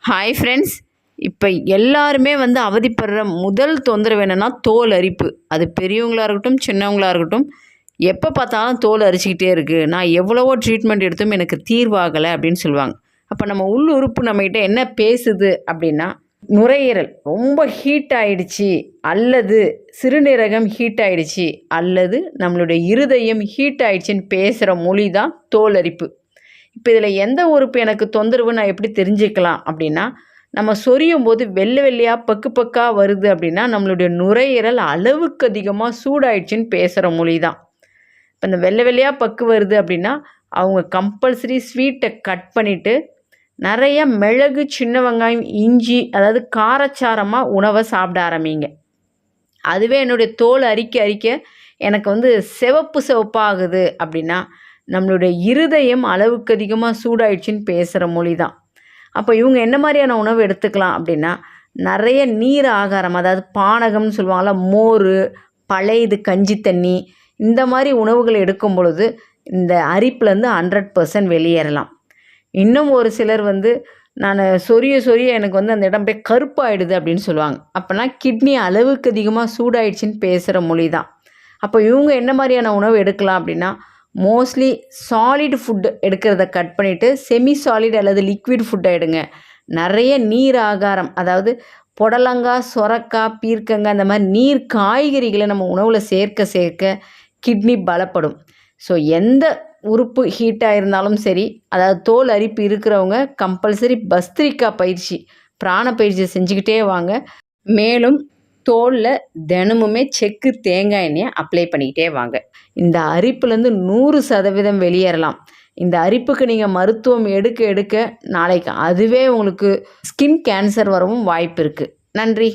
Hi friends. இப்போ எல்லாருமே அவதிப்படுற முதல் தொந்தரவு என்னென்னா தோல் அரிப்பு. அது பெரியவங்களாக இருக்கட்டும், சின்னவங்களாக இருக்கட்டும், எப்போ பார்த்தாலும் தோல் அரிச்சிக்கிட்டே இருக்குது, நான் எவ்வளவோ ட்ரீட்மெண்ட் எடுத்தும் எனக்கு தீர்வாகலை அப்படின்னு சொல்லுவாங்க. அப்போ நம்ம உள் உறுப்பு நம்மகிட்ட என்ன பேசுது அப்படின்னா, நுரையீரல் ரொம்ப ஹீட் ஆயிடுச்சு, அல்லது சிறுநீரகம் ஹீட் ஆயிடுச்சு, அல்லது நம்மளுடைய இருதயம் ஹீட் ஆயிடுச்சின்னு பேசுகிற மொழி தான் தோல் அரிப்பு. இப்போ இதில் எந்த உறுப்பு எனக்கு தொந்தரவு நான் எப்படி தெரிஞ்சுக்கலாம் அப்படின்னா, நம்ம சொரியும் போது வெள்ளை வெள்ளையாக பக்கு பக்காக வருது அப்படின்னா நம்மளுடைய நுரையீரல் அளவுக்கு அதிகமாக சூடாயிடுச்சின்னு பேசுகிற மொழி தான். இப்போ இந்த வெள்ளை வெள்ளையாக பக்கு வருது அப்படின்னா அவங்க கம்பல்சரி ஸ்வீட்டை கட் பண்ணிவிட்டு நிறைய மிளகு, சின்ன வெங்காயம், இஞ்சி, அதாவது காரச்சாரமாக உணவை சாப்பிட ஆரம்பிங்க. அதுவே என்னுடைய தோல் அரிக்க அரிக்க எனக்கு சிவப்பு சிவப்பாகுது அப்படின்னா நம்மளுடைய இருதயம் அளவுக்கு அதிகமாக சூடாயிடுச்சின்னு பேசுகிற மொழி தான். அப்போ இவங்க என்ன மாதிரியான உணவு எடுத்துக்கலாம் அப்படின்னா, நிறைய நீர் ஆகாரம், அதாவது பானகம்னு சொல்லுவாங்கள்ல, மோர், பழையது கஞ்சி தண்ணி, இந்த மாதிரி உணவுகள் எடுக்கும் பொழுது இந்த அரிப்புலேருந்து 100% வெளியேறலாம். இன்னும் ஒரு சிலர் நான் சொரிய சொரிய எனக்கு அந்த இடம் போய் கருப்பாயிடுது அப்படின்னு சொல்லுவாங்க. அப்போனா கிட்னி அளவுக்கு அதிகமாக சூடாயிடுச்சின்னு பேசுகிற மொழி தான். அப்போ இவங்க என்ன மாதிரியான உணவு எடுக்கலாம் அப்படின்னா, மோஸ்ட்லி சாலிட் ஃபுட் எடுக்கிறத கட் பண்ணிவிட்டு செமி சாலிட் அல்லது லிக்விட் ஃபுட்டை எடுங்க. நிறைய நீர் ஆகாரம், அதாவது புடலங்காய், சொரக்காய், பீர்க்கங்காய், இந்த மாதிரி நீர் காய்கறிகளை நம்ம உணவில் சேர்க்க சேர்க்க கிட்னி பலப்படும். ஸோ எந்த உறுப்பு ஹீட்டாக இருந்தாலும் சரி, அதாவது தோல் அரிப்பு இருக்கிறவங்க கம்பல்சரி பஸ்திரிக்கா பயிற்சி, பிராண பயிற்சி செஞ்சுக்கிட்டே வாங்க. மேலும் தோலில் தினமுமே செக்கு தேங்காய் எண்ணெயை அப்ளை பண்ணிக்கிட்டே வாங்க. இந்த அரிப்புலேருந்து 100% வெளியேறலாம். இந்த அரிப்புக்கு நீங்கள் மருத்துவம் எடுக்க எடுக்க நாளைக்கு அதுவே உங்களுக்கு ஸ்கின் கேன்சர் வரவும் வாய்ப்பு இருக்குது. நன்றி.